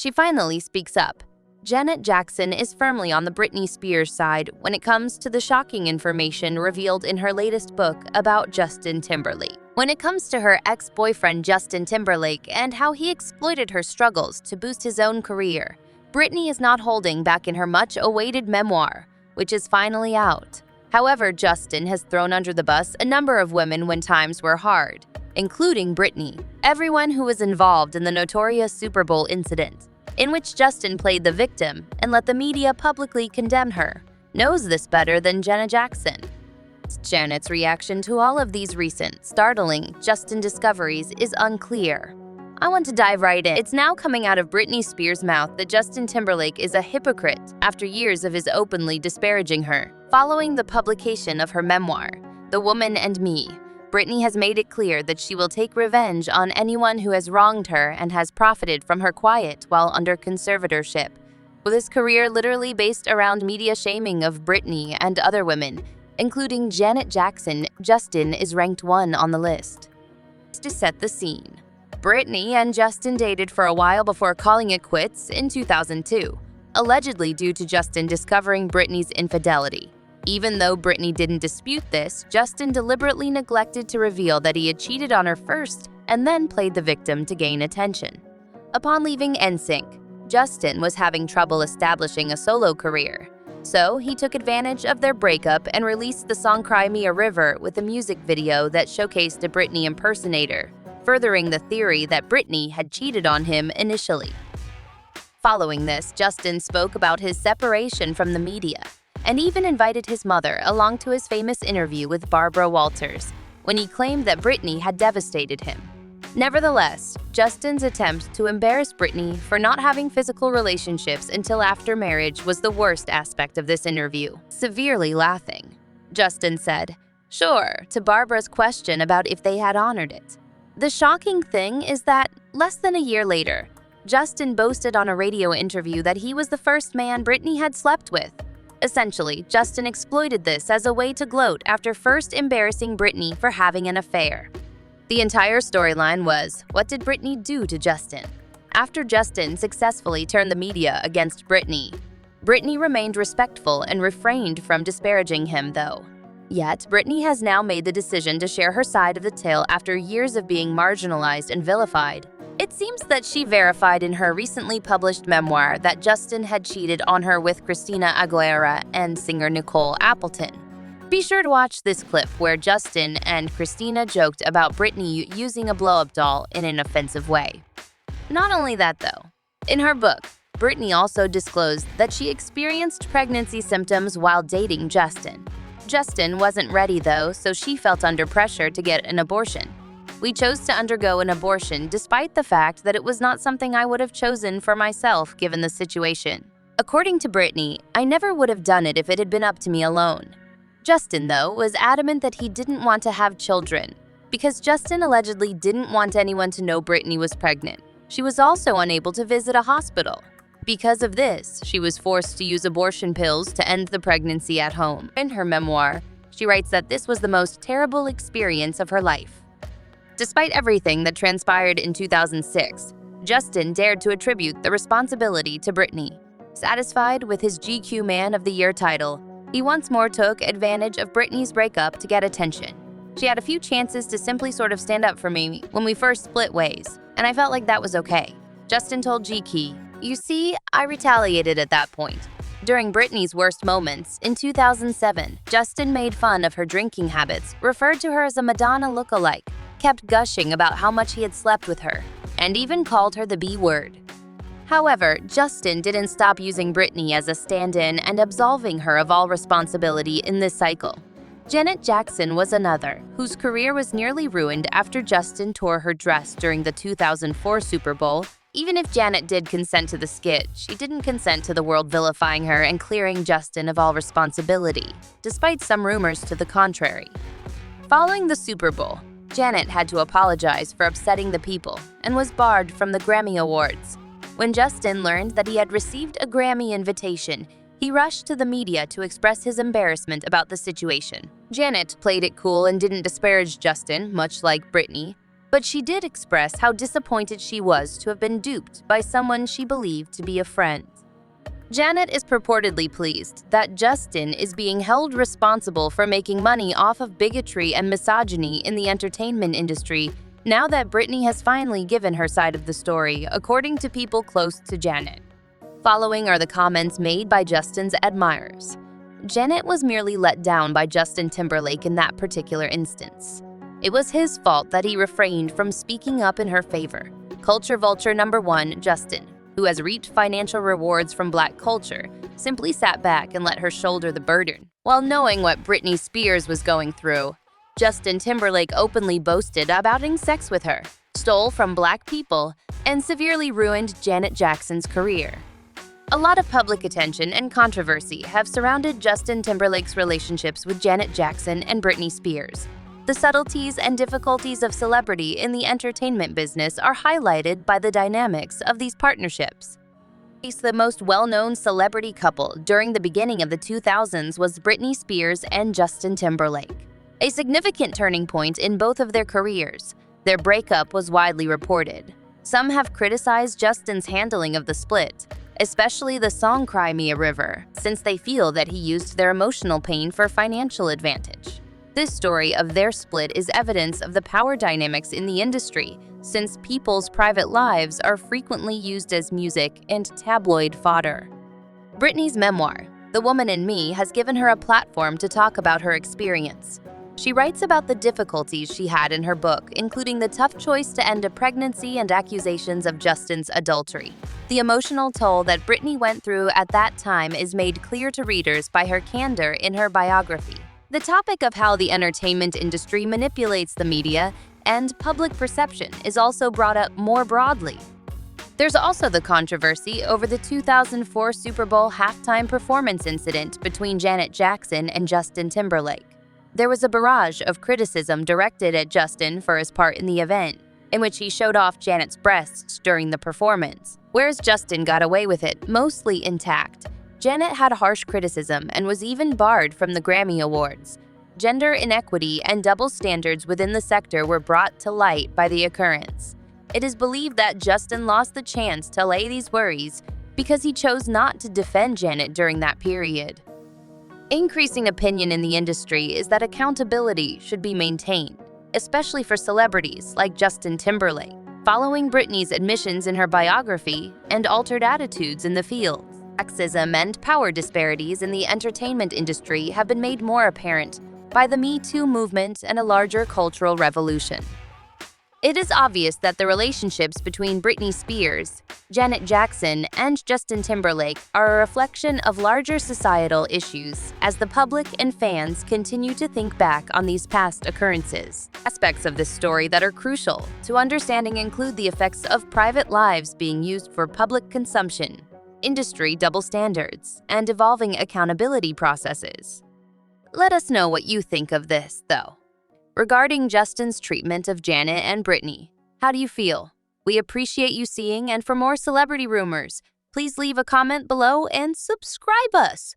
she finally speaks up. Jenna Jackson is firmly on the Britney Spears side when it comes to the shocking information revealed in her latest book about Justin Timberlake. When it comes to her ex-boyfriend Justin Timberlake and how he exploited her struggles to boost his own career, Britney is not holding back in her much-awaited memoir, which is finally out. However, Justin has thrown under the bus a number of women when times were hard, including Britney, everyone who was involved in the notorious Super Bowl incident, in which Justin played the victim and let the media publicly condemn her, knows this better than Jenna Jackson. Janet's reaction to all of these recent, startling Justin discoveries is unclear. I want to dive right in. It's now coming out of Britney Spears' mouth that Justin Timberlake is a hypocrite after years of his openly disparaging her. Following the publication of her memoir, The Woman and Me, Britney has made it clear that she will take revenge on anyone who has wronged her and has profited from her quiet while under conservatorship. With his career literally based around media shaming of Britney and other women, including Janet Jackson, Justin is ranked 1 on the list. To set the scene, Britney and Justin dated for a while before calling it quits in 2002, allegedly due to Justin discovering Britney's infidelity. Even though Britney didn't dispute this, Justin deliberately neglected to reveal that he had cheated on her first and then played the victim to gain attention. Upon leaving NSYNC, Justin was having trouble establishing a solo career. So he took advantage of their breakup and released the song Cry Me a River with a music video that showcased a Britney impersonator, furthering the theory that Britney had cheated on him initially. Following this, Justin spoke about his separation from the media, and even invited his mother along to his famous interview with Barbara Walters, when he claimed that Britney had devastated him. Nevertheless, Justin's attempt to embarrass Britney for not having physical relationships until after marriage was the worst aspect of this interview, severely laughing. Justin said, "Sure," to Barbara's question about if they had honored it. The shocking thing is that, less than a year later, Justin boasted on a radio interview that he was the first man Britney had slept with. Essentially, Justin exploited this as a way to gloat after first embarrassing Britney for having an affair. The entire storyline was, what did Britney do to Justin? After Justin successfully turned the media against Britney, Britney remained respectful and refrained from disparaging him, though. Yet, Britney has now made the decision to share her side of the tale after years of being marginalized and vilified. It seems that she verified in her recently published memoir that Justin had cheated on her with Christina Aguilera and singer Nicole Appleton. Be sure to watch this clip where Justin and Christina joked about Britney using a blow-up doll in an offensive way. Not only that, though. In her book, Britney also disclosed that she experienced pregnancy symptoms while dating Justin. Justin wasn't ready, though, so she felt under pressure to get an abortion. We chose to undergo an abortion despite the fact that it was not something I would have chosen for myself given the situation. According to Britney, I never would have done it if it had been up to me alone. Justin, though, was adamant that he didn't want to have children because Justin allegedly didn't want anyone to know Britney was pregnant. She was also unable to visit a hospital. Because of this, she was forced to use abortion pills to end the pregnancy at home. In her memoir, she writes that this was the most terrible experience of her life. Despite everything that transpired in 2006, Justin dared to attribute the responsibility to Britney. Satisfied with his GQ Man of the Year title, he once more took advantage of Britney's breakup to get attention. She had a few chances to simply sort of stand up for me when we first split ways, and I felt like that was okay. Justin told GQ, "You see, I retaliated at that point." During Britney's worst moments, in 2007, Justin made fun of her drinking habits, referred to her as a Madonna lookalike, kept gushing about how much he had slept with her, and even called her the B word. However, Justin didn't stop using Britney as a stand-in and absolving her of all responsibility in this cycle. Janet Jackson was another, whose career was nearly ruined after Justin tore her dress during the 2004 Super Bowl. Even if Janet did consent to the skit, she didn't consent to the world vilifying her and clearing Justin of all responsibility, despite some rumors to the contrary. Following the Super Bowl, Janet had to apologize for upsetting the people and was barred from the Grammy Awards. When Justin learned that he had received a Grammy invitation, he rushed to the media to express his embarrassment about the situation. Janet played it cool and didn't disparage Justin, much like Britney. But she did express how disappointed she was to have been duped by someone she believed to be a friend. Janet is purportedly pleased that Justin is being held responsible for making money off of bigotry and misogyny in the entertainment industry now that Britney has finally given her side of the story, according to people close to Janet. Following are the comments made by Justin's admirers. Janet was merely let down by Justin Timberlake in that particular instance. It was his fault that he refrained from speaking up in her favor. Culture vulture number 1, Justin, who has reaped financial rewards from Black culture, simply sat back and let her shoulder the burden. While knowing what Britney Spears was going through, Justin Timberlake openly boasted about having sex with her, stole from Black people, and severely ruined Janet Jackson's career. A lot of public attention and controversy have surrounded Justin Timberlake's relationships with Janet Jackson and Britney Spears. The subtleties and difficulties of celebrity in the entertainment business are highlighted by the dynamics of these partnerships. The most well-known celebrity couple during the beginning of the 2000s was Britney Spears and Justin Timberlake. A significant turning point in both of their careers, their breakup was widely reported. Some have criticized Justin's handling of the split, especially the song Cry Me a River, since they feel that he used their emotional pain for financial advantage. This story of their split is evidence of the power dynamics in the industry, since people's private lives are frequently used as music and tabloid fodder. Britney's memoir, The Woman in Me, has given her a platform to talk about her experience. She writes about the difficulties she had in her book, including the tough choice to end a pregnancy and accusations of Justin's adultery. The emotional toll that Britney went through at that time is made clear to readers by her candor in her biography. The topic of how the entertainment industry manipulates the media and public perception is also brought up more broadly. There's also the controversy over the 2004 Super Bowl halftime performance incident between Janet Jackson and Justin Timberlake. There was a barrage of criticism directed at Justin for his part in the event, in which he showed off Janet's breasts during the performance. Whereas Justin got away with it mostly intact, Janet had harsh criticism and was even barred from the Grammy Awards. Gender inequity and double standards within the sector were brought to light by the occurrence. It is believed that Justin lost the chance to allay these worries because he chose not to defend Janet during that period. Increasing opinion in the industry is that accountability should be maintained, especially for celebrities like Justin Timberlake, following Britney's admissions in her biography and altered attitudes in the field. Sexism and power disparities in the entertainment industry have been made more apparent by the Me Too movement and a larger cultural revolution. It is obvious that the relationships between Britney Spears, Janet Jackson, and Justin Timberlake are a reflection of larger societal issues as the public and fans continue to think back on these past occurrences. Aspects of this story that are crucial to understanding include the effects of private lives being used for public consumption, industry double standards, and evolving accountability processes. Let us know what you think of this, though. Regarding Justin's treatment of Janet and Britney, how do you feel? We appreciate you seeing, and for more celebrity rumors, please leave a comment below and subscribe us.